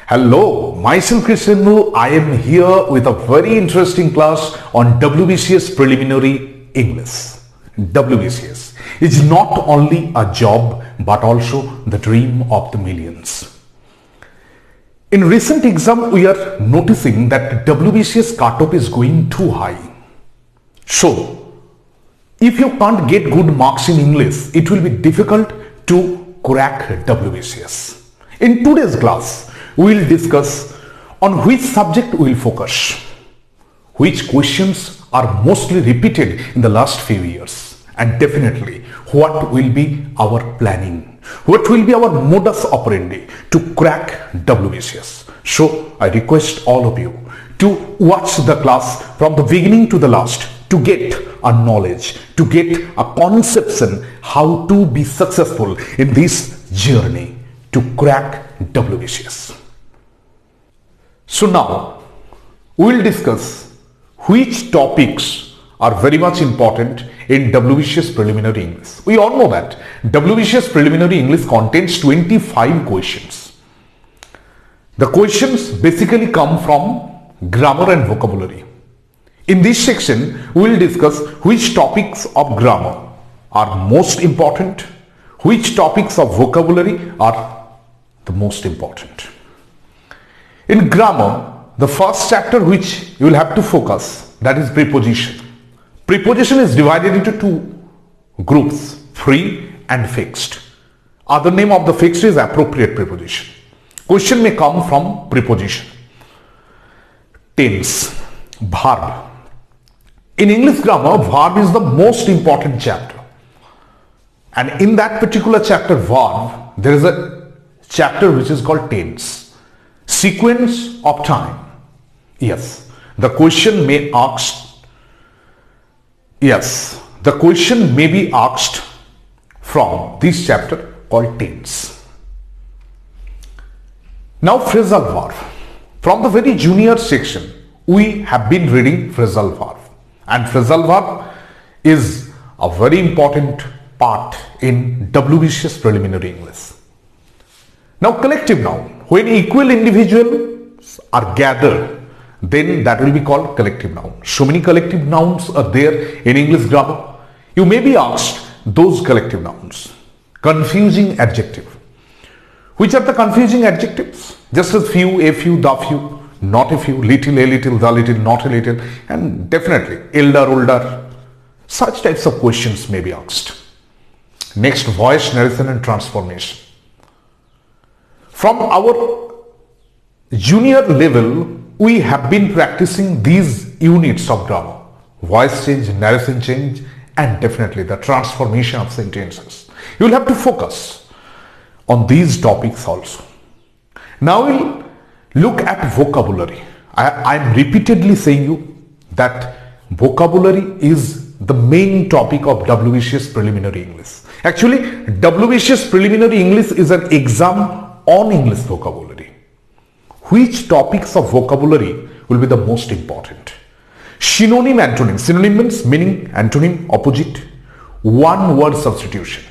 Hello, myself Krishendu. I am here with a very interesting class on WBCS Preliminary English. WBCS is not only a job but also the dream of the millions. In recent exam, we are noticing that WBCS cutoff is going too high. So, if you can't get good marks in English, it will be difficult to crack WBCS. In today's class, we will discuss on which subject we will focus, which questions are mostly repeated in the last few years, and definitely what will be our planning, what will be our modus operandi to crack WBCS. So I request all of you to watch the class from the beginning to the last to get a knowledge, to get a conception how to be successful in this journey to crack WBCS. So now we will discuss which topics are very much important in WBCS Preliminary English. We all know that WBCS Preliminary English contains 25 questions. The questions basically come from grammar and vocabulary. In this section, we will discuss which topics of grammar are most important, which topics of vocabulary are the most important. In grammar, the first chapter which you will have to focus, that is preposition. Preposition is divided into two groups, free and fixed. Other name of the fixed is appropriate preposition. Question may come from preposition. Tense, verb. In English grammar, verb is the most important chapter. And in that particular chapter, verb, there is a chapter which is called tense. Sequence of time. Yes, the question may asked. Yes, the question may be asked from this chapter called tense. Now phrasal verb. From the very junior section, we have been reading phrasal verb. And phrasal verb is a very important part in WBCS Preliminary English. Now collective noun. When equal individuals are gathered, then that will be called collective noun. So many collective nouns are there in English grammar. You may be asked those collective nouns. Confusing adjective. Which are the confusing adjectives? Just as few, a few, the few, not a few, little, a little, the little, not a little, and definitely elder, older. Such types of questions may be asked. Next, voice, narration and transformation. From our junior level, we have been practicing these units of grammar. Voice change, narration change, and definitely the transformation of sentences. You will have to focus on these topics also. Now we'll look at vocabulary. I am repeatedly saying you that vocabulary is the main topic of WBCS Preliminary English. Actually, WBCS Preliminary English is an exam on English vocabulary. Which topics of vocabulary will be the most important? Synonym, antonym. Synonym means meaning, antonym, opposite. One word substitution.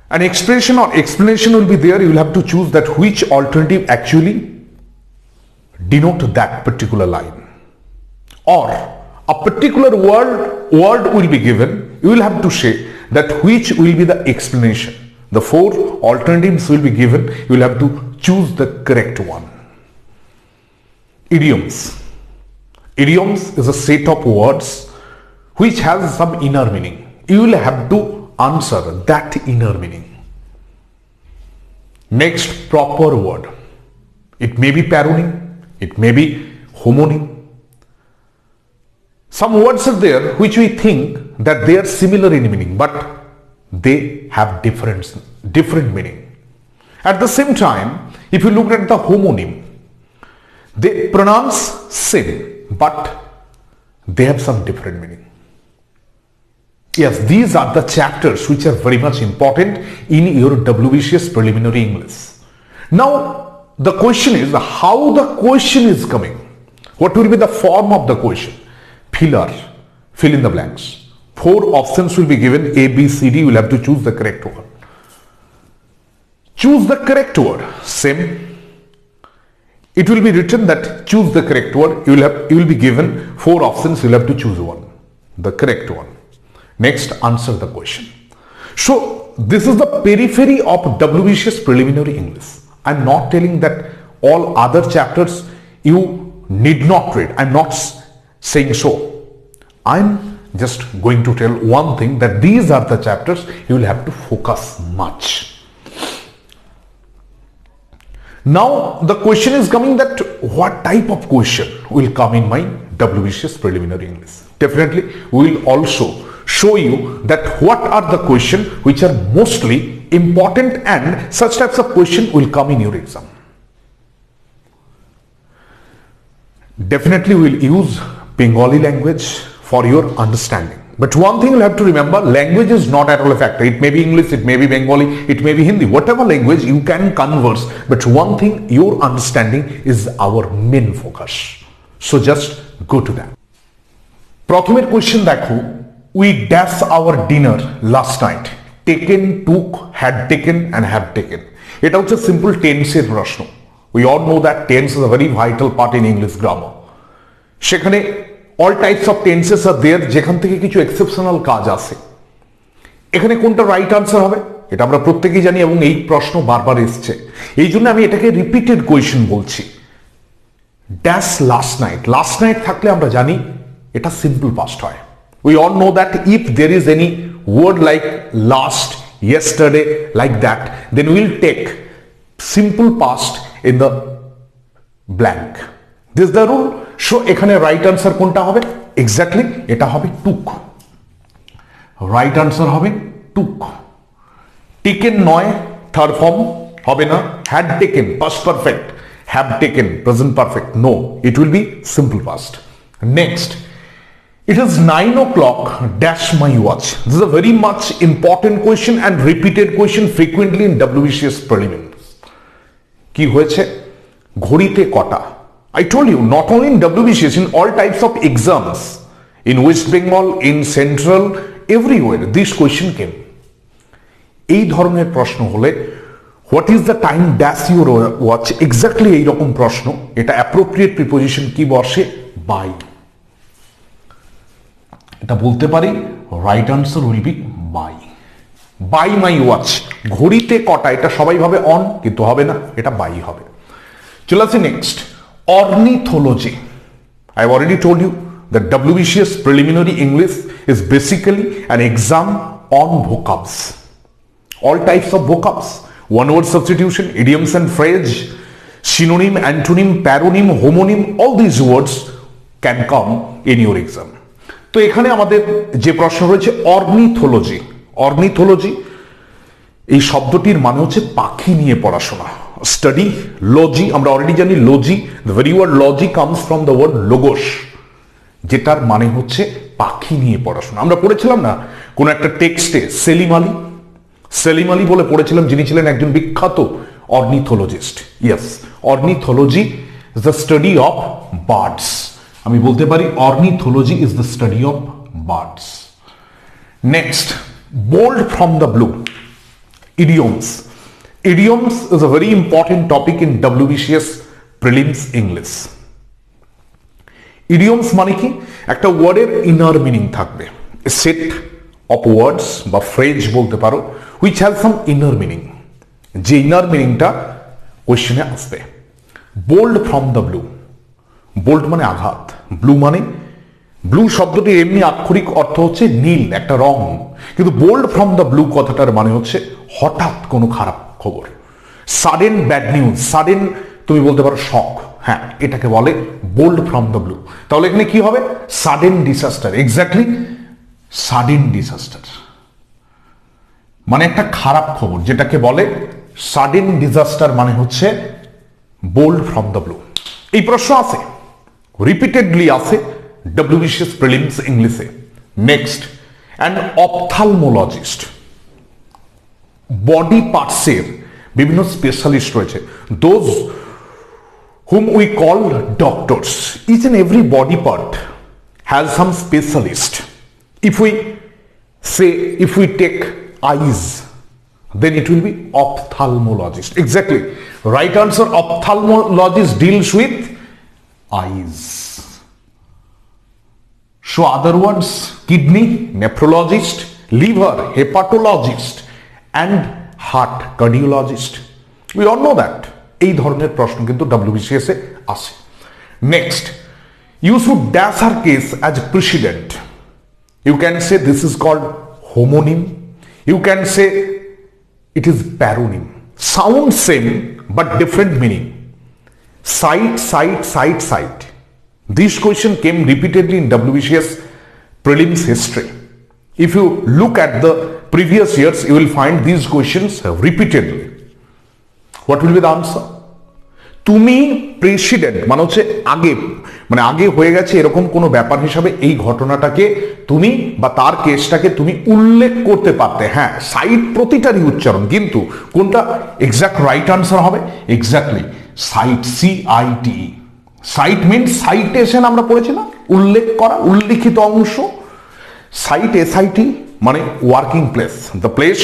An expression or explanation will be there. You will have to choose that which alternative actually denote that particular line. Or a particular word will be given. You will have to say that which will be the explanation. The four alternatives will be given. You will have to choose the correct one. Idioms. Idioms is a set of words which has some inner meaning. You will have to answer that inner meaning. Next, proper word. It may be paronym. It may be homonym. Some words are there which we think that they are similar in meaning, but they have different meaning. At the same time, if you look at the homonym, they pronounce same, but they have some different meaning. Yes, these are the chapters which are very much important in your WBCS Preliminary English. Now, the question is how the question is coming. What will be the form of the question? Filler, fill in the blanks. 4 options will be given, A, B, C, D. You will have to choose the correct one. Choose the correct word. Same. It will be written that choose the correct word. You will be given 4 options. You will have to choose one, the correct one. Next, answer the question. So this is the periphery of WBCS preliminary English. I'm not telling that all other chapters you need not read. I'm not saying so. I'm just going to tell one thing, that these are the chapters you will have to focus much. Now the question is coming that what type of question will come in my WBCS preliminary English. Definitely we will also show you that what are the questions which are mostly important, and such types of question will come in your exam. Definitely we will use Bengali language for your understanding. But one thing you'll have to remember, language is not at all a factor. It may be English, it may be Bengali, it may be Hindi, whatever language you can converse. But one thing, your understanding is our main focus. So just go to that. প্রথমের question দেখো, we dash our dinner last night. Taken, took, had taken and have taken. এটা হচ্ছে simple টেন্সের প্রশ্ন. We all know that tense is a very vital part in English grammar. সেখানে all types of tenses are there, যেখান থেকে কিছু exceptional কাজ আছে। এখানে কোনটা রাইট আনসার হবে এটা আমরা প্রত্যেকেই জানি, এবং এই প্রশ্ন বারবার এসছে, এই জন্য আমি এটাকে রিপিটেড কোয়েশ্চেন বলছি। ড্যাশ লাস্ট নাইট থাকলে আমরা জানি এটা সিম্পল পাস্ট হয়। We all know that if there is any word like last, yesterday, like that, then we'll take simple past in the blank. This is the rule. So এখানে right answer কোনটা হবে? Exactly এটা হবে took. Right answer হবে took. Taken নয়, third form হবে না। Had taken past perfect, have taken present perfect, no, it will be simple past. Next, it is 9 o'clock dash my watch. This is a very much important question and repeated question frequently in WBCS preliminaries. কি হয়েছে? ঘড়িতে কটা। I told you, not only in WBCS, in all types of exams, in West Bengal, in Central, everywhere, this question came. এই ধরনের প্রশ্ন হলে what is the time dash your watch, exactly এইরকম প্রশ্ন, এটা অ্যাপ্রোপ্রিয়েট প্রিপোজিশন কি বসে? By. এটা বলতে পারি right answer will be by. By my watch, ঘড়িতে কটা, এটা সবাই ভাবে অন, কিন্তু হবে না, এটা বাই হবে। চলে আসি next, ornithology. I have already told you that WBCS preliminary English is basically an exam on vocabs. All types of vocabs, one word substitution, idioms and phrase, synonym, antonym, paronym, homonym, all these words can come in your exam. তো এখানে আমাদের যে প্রশ্ন রয়েছে ornithology. Ornithology এই শব্দটির মানে হচ্ছে পাখি নিয়ে পড়াশোনা। স্টাডি লজি, আমরা অলরেডি জানি logy, the very word logy comes from the word logos, যেটার মানে হচ্ছে পাখি নিয়ে পড়াশোনা। আমরা পড়েছিলাম না কোন একটা টেক্সটে সেলিম আলী বলে পড়েছিলাম, যিনি ছিলেন একজন বিখ্যাত ornithologist. Yes, ornithology is the study of birds. আমি বলতে পারি ornithology is the study of birds. Next, bold from the blue, idioms. Idioms is a very important topic in WBCS prelims English. Idioms মানে কি? একটা ওয়ার্ডের inner meaning থাকবে, set of words বা phrase বলতে পারো, which has some inner meaning, যে inner মিনিংটা কোয়েশ্চেনে আসবে। Bold from the blue, bold মানে আঘাত, ব্লু মানে, ব্লু শব্দটির এমনি আক্ষরিক অর্থ হচ্ছে নীল, একটা রং, কিন্তু বোল্ড ফ্রম দ্য ব্লু কথাটার মানে হচ্ছে হঠাৎ কোনো খারাপ খবর। সাডেন ব্যাড নিউজ, সাডেন তুমি বলতে পারো শক, হ্যাঁ, এটাকে বলে বোল্ড ফ্রম দ্য ব্লু। তাহলে এখানে কি হবে? Sudden disaster, exactly sudden disaster মানে একটা খারাপ খবর, যেটাকে বলে সাডেন ডিসাস্টার মানে হচ্ছে বোল্ড ফ্রম দ্য ব্লু। এই প্রশ্ন আছে, রিপিটেডলি আছে WBCS প্রিলিমস ইংলিশে। নেক্সট, অ্যান অপথালমোলজিস্ট, বডি পার্টসের বিভিন্ন স্পেশালিস্ট রয়েছে, those whom we call doctors. Each and every body part has some specialist. If we say, if we take eyes, then it will be ophthalmologist. Exactly. Right answer, ophthalmologist deals with eyes. So other words, kidney, nephrologist, liver, hepatologist, and heart, cardiologist. We all know that. এই ধরনের প্রশ্ন কিন্তু WBCS এ আসে। Next, you should dash her case as precedent. You can say this is called homonym. You can say it is paronym. Sound same but different meaning. Cite. This question came repeatedly in WBCS prelims history. If you look at the previous years, you will find these questions repeatedly. What will be the answer? তুমি president মানে হচ্ছে আগে হয়ে গেছে এরকম কোনো ব্যাপার হিসাবে এই ঘটনাটাকে তুমি বা তার কেসটাকে তুমি উল্লেখ করতে পারতে। হ্যাঁ, সাইট প্রতিটারই উচ্চারণ, কিন্তু কোনটা এক্সাক্ট রাইট আনসার হবে? Exactly site, CITE। Site means citation, আমরা পড়েছি না, উল্লেখ করা, উল্লিখিত অংশ। সাইট SIT মানে working place, the place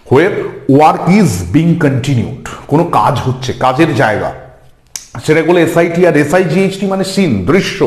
where work is being continued. কোনো কাজ হচ্ছে, কাজের জায়গা, সেটাগুলো SIT। আর SIGHT মানে সিন, দৃশ্য।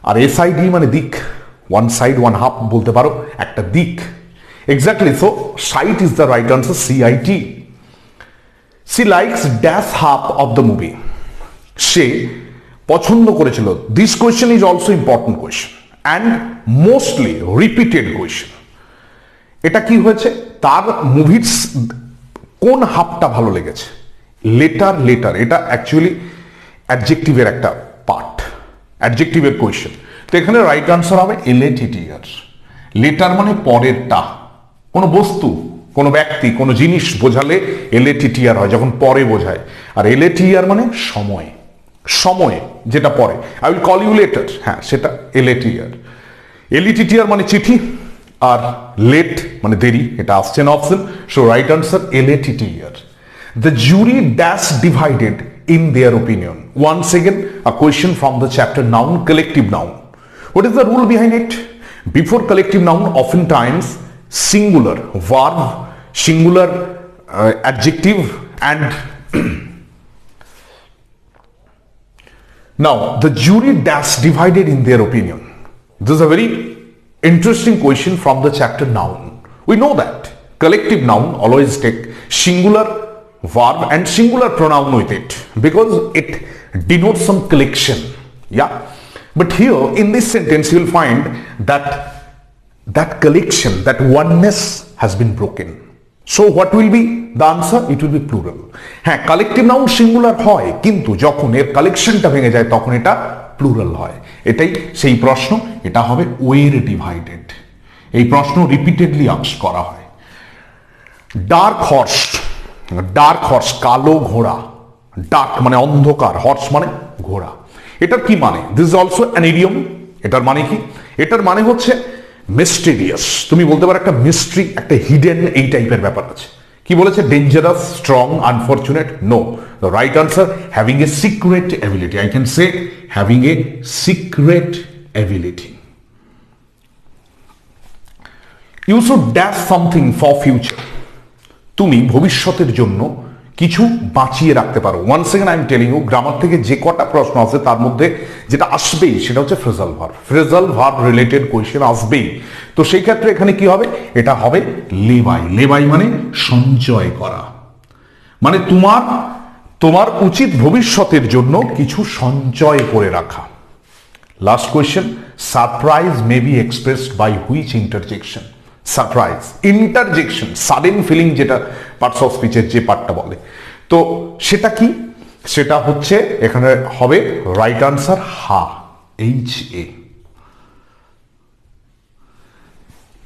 আর SID মানে দিক, ওয়ান সাইড, ওয়ান হাফ বলতে পারো, একটা দিক। Exactly, so sight is the right answer, CIT। She likes dash half of the movie. সে পছন্দ করেছিল। This question is also important question and mostly repeated question. এটা কি হয়েছে, তার মুভির কোন হাফটা ভালো লেগেছে? লেটার। এটা অ্যাকচুয়ালি অ্যাডজেক্টিভের একটা পার্ট, অ্যাডজেক্টিভের কোয়েশ্চেন। তো এখানে রাইট আনসার হবে এলেটিটিয়ার। লেটার মানে পরেরটা, কোনো বস্তু, কোনো ব্যক্তি, কোনো জিনিস বোঝালে এলেটিটিয়ার হয়, যখন পরে বোঝায়। আর এলেটিয়ার মানে সময় যেটা পরে। I will call you later, হ্যাঁ, সেটা এলেটিয়ার। এলিটিটিয়ার মানে চিঠি, আর লেট মানে দেরি, এটা আসছে না অপশন। সো রাইট আনসার এলেটিটিয়ার। The jury dash divided in their opinion. Once again, a question from the chapter noun, collective noun. What is the rule behind it? Before collective noun, oftentimes singular verb, singular adjective, and now the jury dash divided in their opinion. This is a very interesting question from the chapter noun. We know that collective noun always take singular verb and singular pronoun with it because it denotes some collection. Yeah, but here in this sentence you will find that collection, that oneness has been broken. So what will be the answer? It will be plural. হ্যাঁ, collective noun singular হয়, কিন্তু যখন এর কালেকশনটা ভেঙে যায় তখন এটা প্লুরাল হয়। এটাই সেই প্রশ্ন, এটা হবে ওয়ের ডিভাইডেড। এই প্রশ্ন রিপিটেডলি আস্ক করা হয়। ডার্ক হর্স, কালো ঘোড়া। ডার্ক মানে অন্ধকার, হর্স মানে ঘোড়া। এটার কি মানে? This is also an idiom. এটার মানে কি? এটার মানে হচ্ছে মিস্টেরিয়াস। তুমি বলতে পারো একটা মিস্ট্রি, একটা হিডেন, এই টাইপের ব্যাপার আছে। কি বলেছে? Dangerous, strong, unfortunate? No, the right answer having a secret ability. I can say having a secret ability. You should dash something for future. তুমি ভবিষ্যতের জন্য কিছু বাঁচিয়ে রাখতে পারো। One second, I am telling you, grammar থেকে যে কটা প্রশ্ন আছে তার মধ্যে যেটা আসবেই সেটা হচ্ছে phrasal verb. Phrasal verb related question আসবেই। তো সেই ক্ষেত্রে এখানে কি হবে? এটা হবে লেবাই। লেবাই মানে সঞ্চয় করা, মানে তোমার উচিত ভবিষ্যতের জন্য কিছু সঞ্চয় করে রাখা। Last question, surprise may be expressed by which interjection? Surprise, interjection, sudden feeling, যেটা পার্টস অফ স্পিচের যে পার্টটা বলে, তো সেটা কি? সেটা হচ্ছে এখানে হবে রাইট আনসার হা, HA।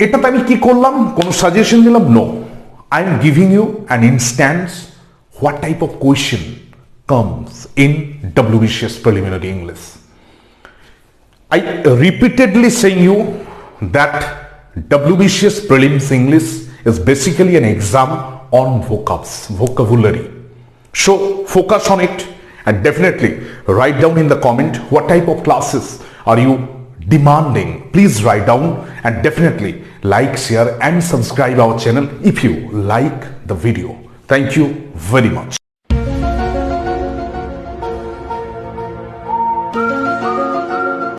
এটাতে আমি কি করলাম? কোন সাজেশন দিলাম? No, I am giving you an instance what type of question comes in WBCS preliminary English. I repeatedly saying you that WBCS prelims English is basically an exam on vocabulary. So focus on it and definitely write down in the comment what type of classes are you demanding. Please write down and definitely like, share and subscribe our channel if you like the video. Thank you very much.